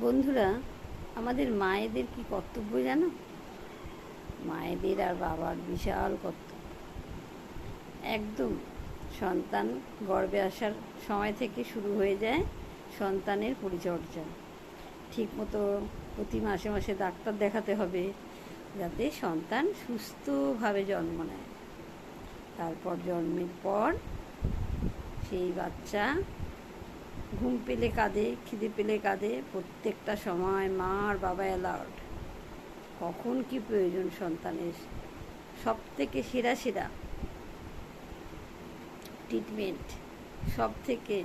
বন্ধুরা, আমাদের মায়েদের কি কর্তব্য জানো? মায়েদের আর বাবার বিশাল কর্তব্য। একদম সন্তান গর্ভে আসার সময় থেকে শুরু হয়ে যায় সন্তানের পরিচর্যা। ঠিকমতো প্রতি মাসে মাসে ডাক্তার দেখাতে হবে, যাতে সন্তান সুস্থভাবে জন্ম নেয়। তারপর জন্মের পর সেই বাচ্চা ঘুম পেলে কাঁদে, খিদে পেলে কাঁদে, প্রত্যেকটা সময় মা আর বাবা অ্যালার্ট। কখন কি প্রয়োজন সন্তানের, সব থেকে সেরা সেরা ট্রিটমেন্ট, সব থেকে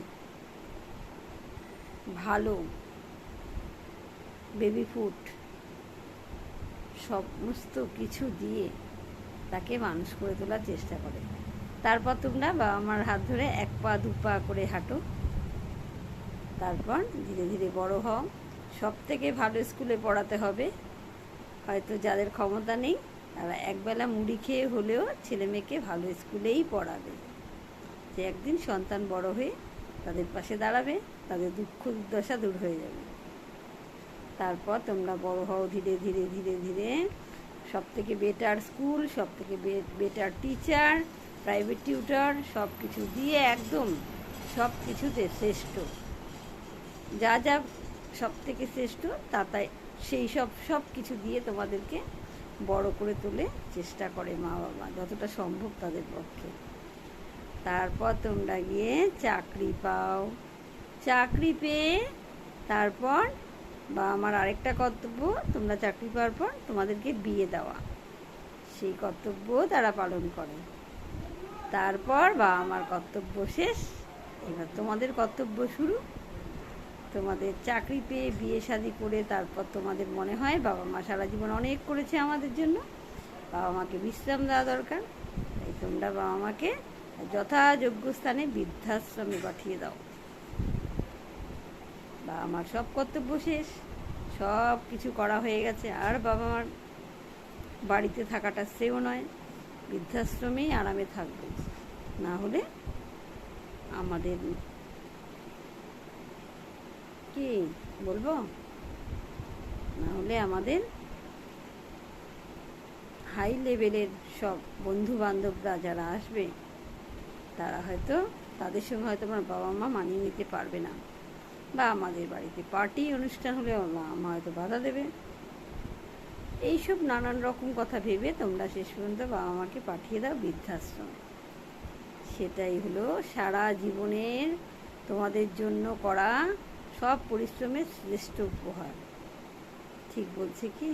ভালো বেবি ফুড, সমস্ত কিছু দিয়ে তাকে মানুষ করে তোলার চেষ্টা করে। তারপর তোমরা বাবা মার হাত ধরে এক পা দু পা করে হাঁটো। তারপর ধীরে ধীরে বড় হও। সব থেকে ভালো স্কুলে পড়াতে হবে। হয়তো যাদের ক্ষমতা নেই তারা একবেলা মুড়ি খেয়ে হলেও ছেলে মেয়েকে ভালো স্কুলেই পড়াবে, যে একদিন সন্তান বড় হয়ে তাদের পাশে দাঁড়াবে, তাদের দুঃখ দুর্দশা দূর হয়ে যাবে। তারপর তোমরা বড় হও ধীরে ধীরে ধীরে ধীরে। সব থেকে বেটার স্কুল, সব থেকে বেটার টিচার, প্রাইভেট টিউটর, সব কিছু দিয়ে একদম সব কিছুতে শ্রেষ্ঠ, যা যা সব থেকে শ্রেষ্ঠ তা তাই সেই সব কিছু দিয়ে তোমাদেরকে বড় করে তোলে চেষ্টা করে মা বাবা, যতটা সম্ভব তাদের পক্ষে। তারপর তোমরা গিয়ে চাকরি পাও। চাকরি পেয়ে তারপর বা আমার আরেকটা কর্তব্য, তোমরা চাকরি পাওয়ার পর তোমাদেরকে বিয়ে দেওয়া, সেই কর্তব্য তারা পালন করে। তারপর বা আমার কর্তব্য শেষ, এবার তোমাদের কর্তব্য শুরু। তোমাদের চাকরি পেয়ে বিয়ে শাদী করে তারপর তোমাদের মনে হয় বাবা মা সারা জীবন অনেক করেছে আমাদের জন্য, বাবা মাকে বিশ্রাম দেওয়া দরকার, তাই তোমরা বাবা মাকে যথাযোগ্য স্থানে বৃদ্ধাশ্রমে পাঠিয়ে দাও। বা আমার সব কর্তব্য শেষ, সব কিছু করা হয়ে গেছে, আর বাবা মার বাড়িতে থাকাটা সেও নয়, বৃদ্ধাশ্রমেই আরামে থাকবে। না হলে আমাদের কি বলবো, না হলে আমাদের হাই লেভেলের সব বন্ধু বান্ধবরা যারা আসবে তারা হয়তো, তাদের সঙ্গে হয়তো আমার বাবা মা মানিয়ে নিতে পারবে না, বা আমাদের বাড়িতে পার্টি অনুষ্ঠান হলে মা হয়তো বাধা দেবে। এইসব নানান রকম কথা ভেবে তোমরা শেষ পর্যন্ত বাবা মাকে পাঠিয়ে দাও বৃদ্ধাশ্রম। সেটাই হলো সারা জীবনের তোমাদের জন্য করা সব পরিশ্রমের শ্রেষ্ঠ উপহার। ঠিক বলছে কি?